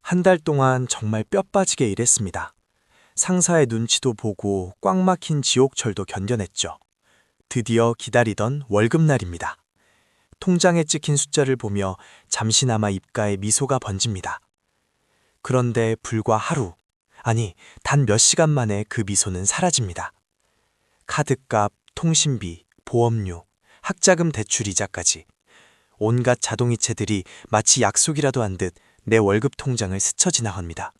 한 달 동안 정말 뼈 빠지게 일했습니다. 상사의 눈치도 보고 꽉 막힌 지옥철도 견뎌냈죠. 드디어 기다리던 월급날입니다. 통장에 찍힌 숫자를 보며 잠시나마 입가에 미소가 번집니다. 그런데 불과 하루, 아니, 단 몇 시간 만에 그 미소는 사라집니다. 카드값, 통신비, 보험료, 학자금 대출 이자까지 온갖 자동이체들이 마치 약속이라도 한 듯 내 월급 통장을 스쳐 지나갑니다.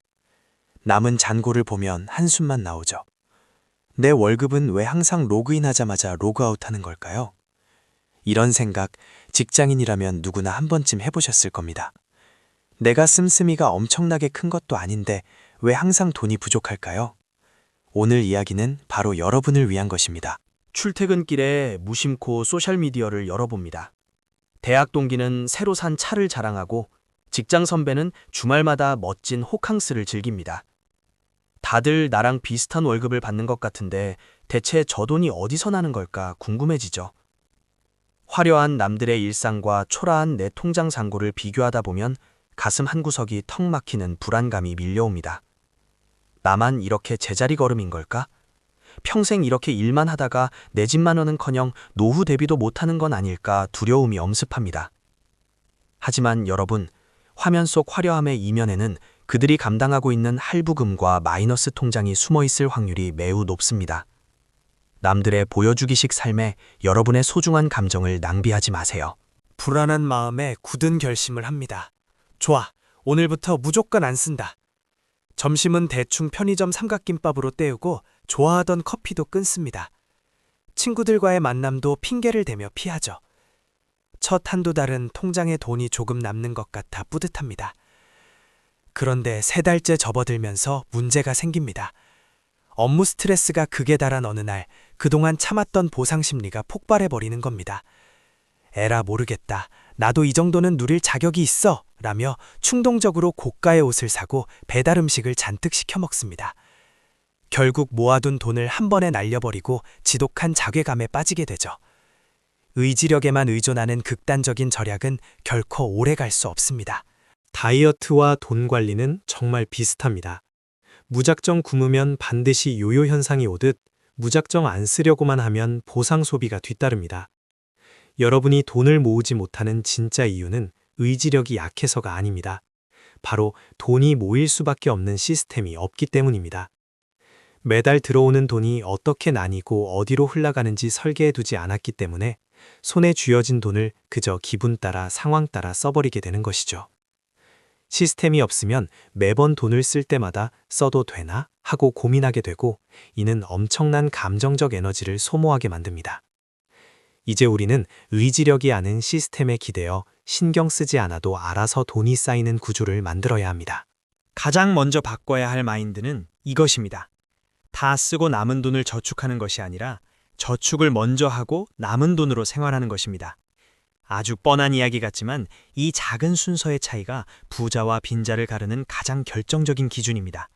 남은 잔고를 보면 한숨만 나오죠. 내 월급은 왜 항상 로그인하자마자 로그아웃하는 걸까요? 이런 생각 직장인이라면 누구나 한 번쯤 해보셨을 겁니다. 내가 씀씀이가 엄청나게 큰 것도 아닌데 왜 항상 돈이 부족할까요? 오늘 이야기는 바로 여러분을 위한 것입니다. 출퇴근길에 무심코 소셜미디어를 열어봅니다. 대학 동기는 새로 산 차를 자랑하고 직장 선배는 주말마다 멋진 호캉스를 즐깁니다. 다들 나랑 비슷한 월급을 받는 것 같은데 대체 저 돈이 어디서 나는 걸까 궁금해지죠. 화려한 남들의 일상과 초라한 내 통장 잔고를 비교하다 보면 가슴 한구석이 턱 막히는 불안감이 밀려옵니다. 나만 이렇게 제자리 걸음인 걸까? 평생 이렇게 일만 하다가 내 집만 원은커녕 노후 대비도 못하는 건 아닐까 두려움이 엄습합니다. 하지만 여러분, 화면 속 화려함의 이면에는 그들이 감당하고 있는 할부금과 마이너스 통장이 숨어 있을 확률이 매우 높습니다. 남들의 보여주기식 삶에 여러분의 소중한 감정을 낭비하지 마세요. 불안한 마음에 굳은 결심을 합니다. 좋아, 오늘부터 무조건 안 쓴다. 점심은 대충 편의점 삼각김밥으로 때우고 좋아하던 커피도 끊습니다. 친구들과의 만남도 핑계를 대며 피하죠. 첫 한두 달은 통장에 돈이 조금 남는 것 같아 뿌듯합니다. 그런데 3달째 접어들면서 문제가 생깁니다. 업무 스트레스가 극에 달한 어느 날 그동안 참았던 보상 심리가 폭발해버리는 겁니다. 에라 모르겠다. 나도 이 정도는 누릴 자격이 있어. 라며 충동적으로 고가의 옷을 사고 배달 음식을 잔뜩 시켜 먹습니다. 결국 모아둔 돈을 한 번에 날려버리고 지독한 자괴감에 빠지게 되죠. 의지력에만 의존하는 극단적인 절약은 결코 오래 갈 수 없습니다. 다이어트와 돈 관리는 정말 비슷합니다. 무작정 굶으면 반드시 요요 현상이 오듯 무작정 안 쓰려고만 하면 보상 소비가 뒤따릅니다. 여러분이 돈을 모으지 못하는 진짜 이유는 의지력이 약해서가 아닙니다. 바로 돈이 모일 수밖에 없는 시스템이 없기 때문입니다. 매달 들어오는 돈이 어떻게 나뉘고 어디로 흘러가는지 설계해두지 않았기 때문에 손에 쥐어진 돈을 그저 기분 따라 상황 따라 써버리게 되는 것이죠. 시스템이 없으면 매번 돈을 쓸 때마다 써도 되나 하고 고민하게 되고 이는 엄청난 감정적 에너지를 소모하게 만듭니다. 이제 우리는 의지력이 아는 시스템에 기대어 신경 쓰지 않아도 알아서 돈이 쌓이는 구조를 만들어야 합니다. 가장 먼저 바꿔야 할 마인드는 이것입니다. 다 쓰고 남은 돈을 저축하는 것이 아니라 저축을 먼저 하고 남은 돈으로 생활하는 것입니다. 아주 뻔한 이야기 같지만 이 작은 순서의 차이가 부자와 빈자를 가르는 가장 결정적인 기준입니다.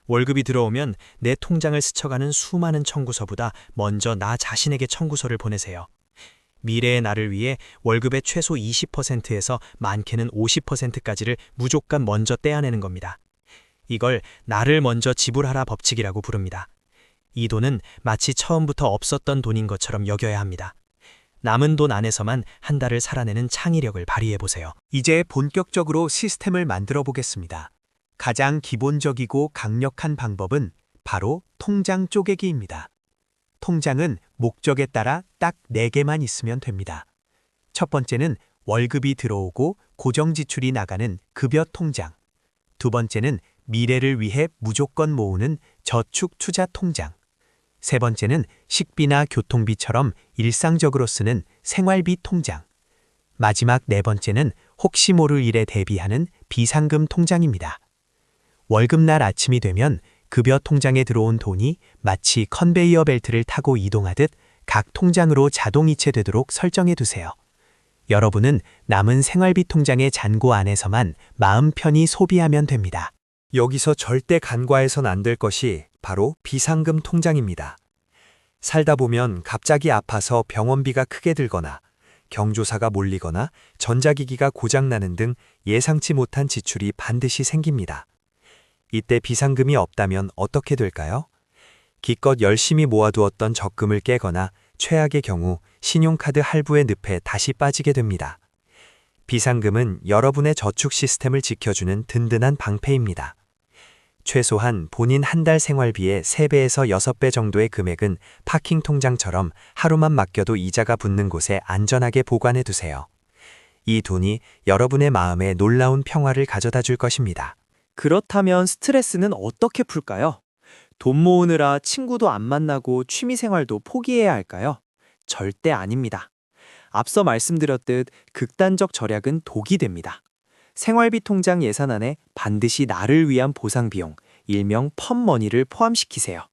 월급이 들어오면 내 통장을 스쳐가는 수많은 청구서보다 먼저 나 자신에게 청구서를 보내세요. 미래의 나를 위해 월급의 최소 20%에서 많게는 50%까지를 무조건 먼저 떼어내는 겁니다. 이걸 나를 먼저 지불하라 법칙이라고 부릅니다. 이 돈은 마치 처음부터 없었던 돈인 것처럼 여겨야 합니다. 남은 돈 안에서만 한 달을 살아내는 창의력을 발휘해보세요. 이제 본격적으로 시스템을 만들어 보겠습니다. 가장 기본적이고 강력한 방법은 바로 통장 쪼개기입니다. 통장은 목적에 따라 딱 4개만 있으면 됩니다. 첫 번째는 월급이 들어오고 고정 지출이 나가는 급여 통장. 두 번째는 미래를 위해 무조건 모으는 저축 투자 통장. 세 번째는 식비나 교통비처럼 일상적으로 쓰는 생활비 통장. 마지막 4번째는 혹시 모를 일에 대비하는 비상금 통장입니다. 월급날 아침이 되면 급여 통장에 들어온 돈이 마치 컨베이어 벨트를 타고 이동하듯 각 통장으로 자동 이체되도록 설정해 두세요. 여러분은 남은 생활비 통장의 잔고 안에서만 마음 편히 소비하면 됩니다. 여기서 절대 간과해선 안 될 것이 바로 비상금 통장입니다. 살다 보면 갑자기 아파서 병원비가 크게 들거나 경조사가 몰리거나 전자기기가 고장나는 등 예상치 못한 지출이 반드시 생깁니다. 이때 비상금이 없다면 어떻게 될까요? 기껏 열심히 모아두었던 적금을 깨거나 최악의 경우 신용카드 할부의 늪에 다시 빠지게 됩니다. 비상금은 여러분의 저축 시스템을 지켜주는 든든한 방패입니다. 최소한 본인 한 달 생활비의 3배에서 6배 정도의 금액은 파킹 통장처럼 하루만 맡겨도 이자가 붙는 곳에 안전하게 보관해 두세요. 이 돈이 여러분의 마음에 놀라운 평화를 가져다 줄 것입니다. 그렇다면 스트레스는 어떻게 풀까요? 돈 모으느라 친구도 안 만나고 취미생활도 포기해야 할까요? 절대 아닙니다. 앞서 말씀드렸듯 극단적 절약은 독이 됩니다. 생활비 통장 예산안에 반드시 나를 위한 보상 비용, 일명 펀머니를 포함시키세요.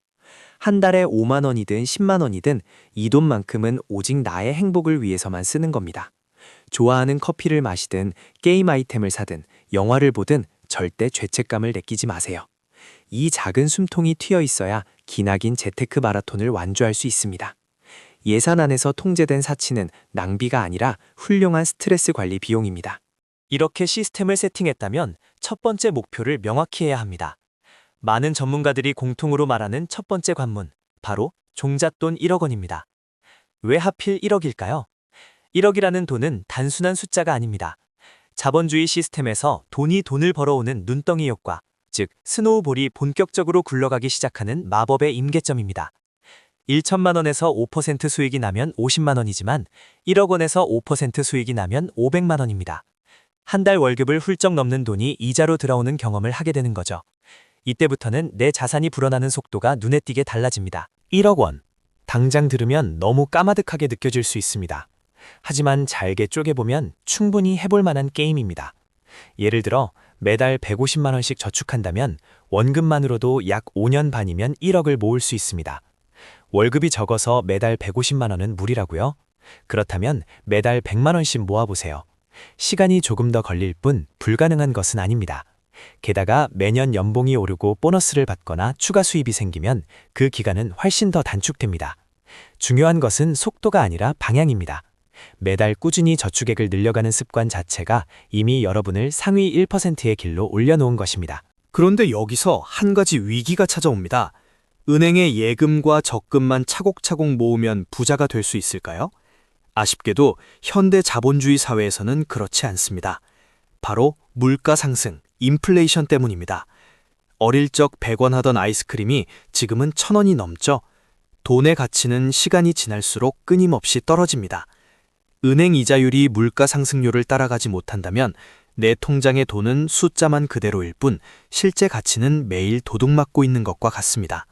한 달에 5만 원이든 10만 원이든 이 돈만큼은 오직 나의 행복을 위해서만 쓰는 겁니다. 좋아하는 커피를 마시든 게임 아이템을 사든 영화를 보든 절대 죄책감을 느끼지 마세요. 이 작은 숨통이 튀어 있어야 기나긴 재테크 마라톤을 완주할 수 있습니다. 예산안에서 통제된 사치는 낭비가 아니라 훌륭한 스트레스 관리 비용입니다. 이렇게 시스템을 세팅했다면 첫 번째 목표를 명확히 해야 합니다. 많은 전문가들이 공통으로 말하는 첫 번째 관문, 바로 종잣돈 1억 원입니다. 왜 하필 1억일까요? 1억이라는 돈은 단순한 숫자가 아닙니다. 자본주의 시스템에서 돈이 돈을 벌어오는 눈덩이 효과, 즉 스노우볼이 본격적으로 굴러가기 시작하는 마법의 임계점입니다. 1천만 원에서 5% 수익이 나면 50만 원이지만 1억 원에서 5% 수익이 나면 500만 원입니다. 한 달 월급을 훌쩍 넘는 돈이 이자로 들어오는 경험을 하게 되는 거죠. 이때부터는 내 자산이 불어나는 속도가 눈에 띄게 달라집니다. 1억 원. 당장 들으면 너무 까마득하게 느껴질 수 있습니다. 하지만 잘게 쪼개보면 충분히 해볼 만한 게임입니다. 예를 들어 매달 150만 원씩 저축한다면 원금만으로도 약 5년 반이면 1억을 모을 수 있습니다. 월급이 적어서 매달 150만 원은 무리라고요? 그렇다면 매달 100만 원씩 모아보세요. 시간이 조금 더 걸릴 뿐 불가능한 것은 아닙니다. 게다가 매년 연봉이 오르고 보너스를 받거나 추가 수입이 생기면 그 기간은 훨씬 더 단축됩니다. 중요한 것은 속도가 아니라 방향입니다. 매달 꾸준히 저축액을 늘려가는 습관 자체가 이미 여러분을 상위 1%의 길로 올려놓은 것입니다. 그런데 여기서 한 가지 위기가 찾아옵니다. 은행에 예금과 적금만 차곡차곡 모으면 부자가 될 수 있을까요? 아쉽게도 현대 자본주의 사회에서는 그렇지 않습니다. 바로 물가 상승, 인플레이션 때문입니다. 어릴 적 100원 하던 아이스크림이 지금은 1000원이 넘죠. 돈의 가치는 시간이 지날수록 끊임없이 떨어집니다. 은행 이자율이 물가 상승률을 따라가지 못한다면 내 통장의 돈은 숫자만 그대로일 뿐 실제 가치는 매일 도둑맞고 있는 것과 같습니다.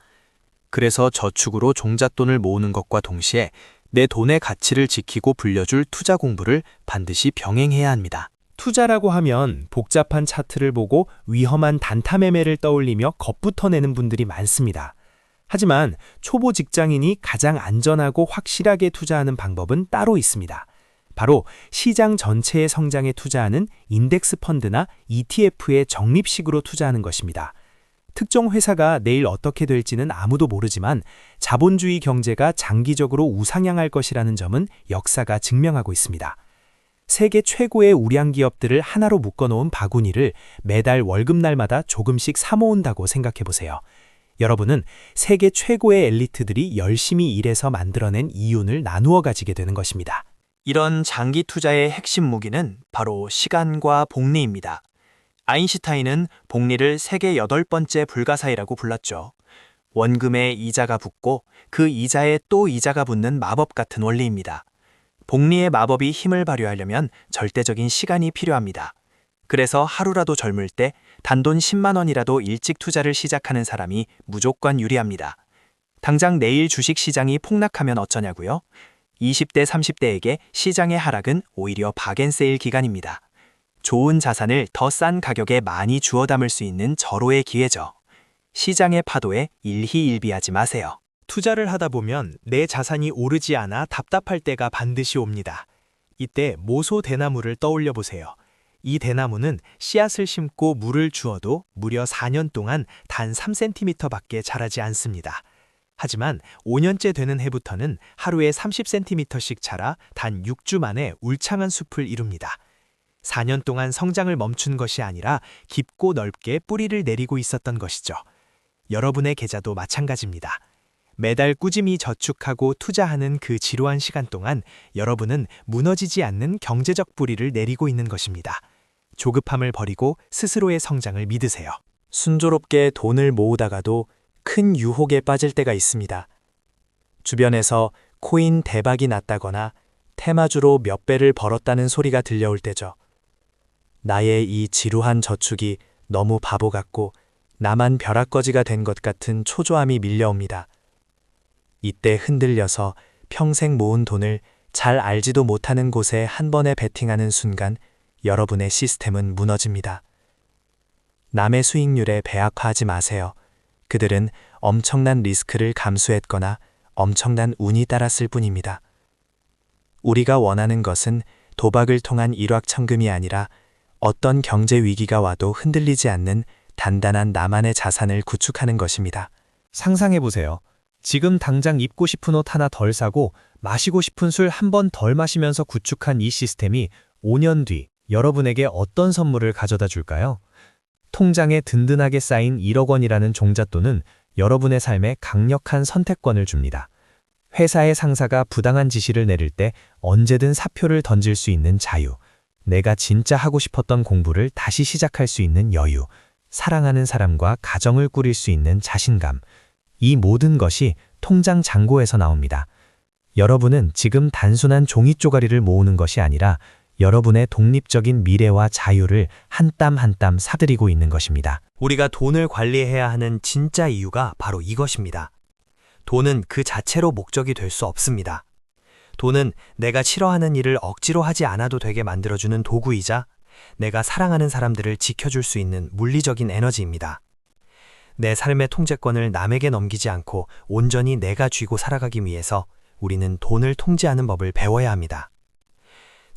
그래서 저축으로 종잣돈을 모으는 것과 동시에 내 돈의 가치를 지키고 불려줄 투자 공부를 반드시 병행해야 합니다. 투자라고 하면 복잡한 차트를 보고 위험한 단타 매매를 떠올리며 겁부터 내는 분들이 많습니다. 하지만 초보 직장인이 가장 안전하고 확실하게 투자하는 방법은 따로 있습니다. 바로 시장 전체의 성장에 투자하는 인덱스 펀드나 ETF의 적립식으로 투자하는 것입니다. 특정 회사가 내일 어떻게 될지는 아무도 모르지만 자본주의 경제가 장기적으로 우상향할 것이라는 점은 역사가 증명하고 있습니다. 세계 최고의 우량 기업들을 하나로 묶어놓은 바구니를 매달 월급날마다 조금씩 사모은다고 생각해보세요. 여러분은 세계 최고의 엘리트들이 열심히 일해서 만들어낸 이윤을 나누어 가지게 되는 것입니다. 이런 장기 투자의 핵심 무기는 바로 시간과 복리입니다. 아인슈타인은 복리를 세계 8번째 불가사의라고 불렀죠. 원금에 이자가 붙고 그 이자에 또 이자가 붙는 마법 같은 원리입니다. 복리의 마법이 힘을 발휘하려면 절대적인 시간이 필요합니다. 그래서 하루라도 젊을 때 단돈 10만 원이라도 일찍 투자를 시작하는 사람이 무조건 유리합니다. 당장 내일 주식시장이 폭락하면 어쩌냐고요? 20대, 30대에게 시장의 하락은 오히려 박앤세일 기간입니다. 좋은 자산을 더 싼 가격에 많이 주워 담을 수 있는 절호의 기회죠. 시장의 파도에 일희일비하지 마세요. 투자를 하다 보면 내 자산이 오르지 않아 답답할 때가 반드시 옵니다. 이때 모소 대나무를 떠올려 보세요. 이 대나무는 씨앗을 심고 물을 주어도 무려 4년 동안 단 3cm밖에 자라지 않습니다. 하지만 5년째 되는 해부터는 하루에 30cm씩 자라 단 6주 만에 울창한 숲을 이룹니다. 4년 동안 성장을 멈춘 것이 아니라 깊고 넓게 뿌리를 내리고 있었던 것이죠. 여러분의 계좌도 마찬가지입니다. 매달 꾸준히 저축하고 투자하는 그 지루한 시간 동안 여러분은 무너지지 않는 경제적 뿌리를 내리고 있는 것입니다. 조급함을 버리고 스스로의 성장을 믿으세요. 순조롭게 돈을 모으다가도 큰 유혹에 빠질 때가 있습니다. 주변에서 코인 대박이 났다거나 테마주로 몇 배를 벌었다는 소리가 들려올 때죠. 나의 이 지루한 저축이 너무 바보 같고 나만 벼락거지가 된 것 같은 초조함이 밀려옵니다. 이때 흔들려서 평생 모은 돈을 잘 알지도 못하는 곳에 한 번에 베팅하는 순간 여러분의 시스템은 무너집니다. 남의 수익률에 배합하지 마세요. 그들은 엄청난 리스크를 감수했거나 엄청난 운이 따랐을 뿐입니다. 우리가 원하는 것은 도박을 통한 일확천금이 아니라 어떤 경제 위기가 와도 흔들리지 않는 단단한 나만의 자산을 구축하는 것입니다. 상상해보세요. 지금 당장 입고 싶은 옷 하나 덜 사고 마시고 싶은 술 한 번 덜 마시면서 구축한 이 시스템이 5년 뒤 여러분에게 어떤 선물을 가져다 줄까요? 통장에 든든하게 쌓인 1억 원이라는 종잣돈은 여러분의 삶에 강력한 선택권을 줍니다. 회사의 상사가 부당한 지시를 내릴 때 언제든 사표를 던질 수 있는 자유, 내가 진짜 하고 싶었던 공부를 다시 시작할 수 있는 여유, 사랑하는 사람과 가정을 꾸릴 수 있는 자신감, 이 모든 것이 통장 잔고에서 나옵니다. 여러분은 지금 단순한 종이 쪼가리를 모으는 것이 아니라 여러분의 독립적인 미래와 자유를 한 땀 한 땀 사들이고 있는 것입니다. 우리가 돈을 관리해야 하는 진짜 이유가 바로 이것입니다. 돈은 그 자체로 목적이 될 수 없습니다. 돈은 내가 싫어하는 일을 억지로 하지 않아도 되게 만들어주는 도구이자 내가 사랑하는 사람들을 지켜줄 수 있는 물리적인 에너지입니다. 내 삶의 통제권을 남에게 넘기지 않고 온전히 내가 쥐고 살아가기 위해서 우리는 돈을 통제하는 법을 배워야 합니다.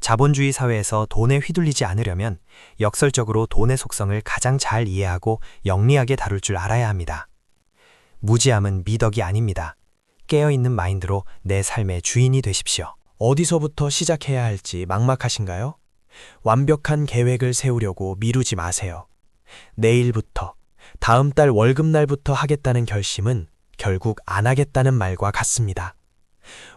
자본주의 사회에서 돈에 휘둘리지 않으려면 역설적으로 돈의 속성을 가장 잘 이해하고 영리하게 다룰 줄 알아야 합니다. 무지함은 미덕이 아닙니다. 깨어있는 마인드로 내 삶의 주인이 되십시오. 어디서부터 시작해야 할지 막막하신가요? 완벽한 계획을 세우려고 미루지 마세요. 내일부터, 다음 달 월급날부터 하겠다는 결심은 결국 안 하겠다는 말과 같습니다.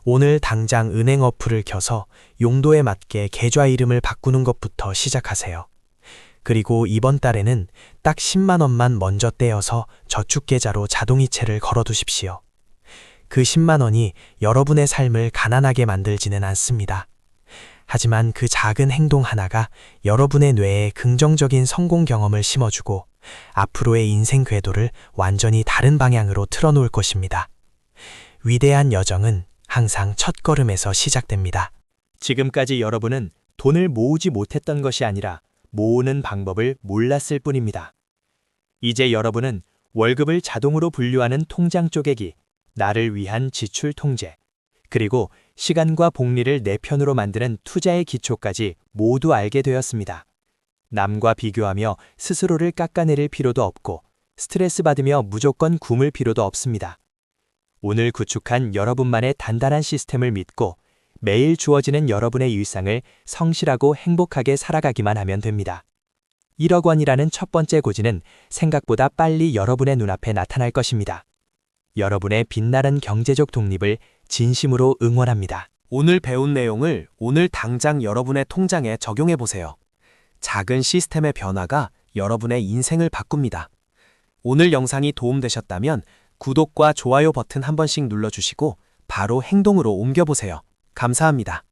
오늘 당장 은행 어플을 켜서 용도에 맞게 계좌 이름을 바꾸는 것부터 시작하세요. 그리고 이번 달에는 딱 10만 원만 먼저 떼어서 저축계좌로 자동이체를 걸어두십시오. 그 10만 원이 여러분의 삶을 가난하게 만들지는 않습니다. 하지만 그 작은 행동 하나가 여러분의 뇌에 긍정적인 성공 경험을 심어주고 앞으로의 인생 궤도를 완전히 다른 방향으로 틀어놓을 것입니다. 위대한 여정은 항상 첫걸음에서 시작됩니다. 지금까지 여러분은 돈을 모으지 못했던 것이 아니라 모으는 방법을 몰랐을 뿐입니다. 이제 여러분은 월급을 자동으로 분류하는 통장 쪼개기, 나를 위한 지출 통제, 그리고 시간과 복리를 내 편으로 만드는 투자의 기초까지 모두 알게 되었습니다. 남과 비교하며 스스로를 깎아내릴 필요도 없고 스트레스 받으며 무조건 굶을 필요도 없습니다. 오늘 구축한 여러분만의 단단한 시스템을 믿고 매일 주어지는 여러분의 일상을 성실하고 행복하게 살아가기만 하면 됩니다. 1억 원이라는 첫 번째 고지는 생각보다 빨리 여러분의 눈앞에 나타날 것입니다. 여러분의 빛나는 경제적 독립을 진심으로 응원합니다. 오늘 배운 내용을 오늘 당장 여러분의 통장에 적용해 보세요. 작은 시스템의 변화가 여러분의 인생을 바꿉니다. 오늘 영상이 도움되셨다면 구독과 좋아요 버튼 한 번씩 눌러주시고 바로 행동으로 옮겨보세요. 감사합니다.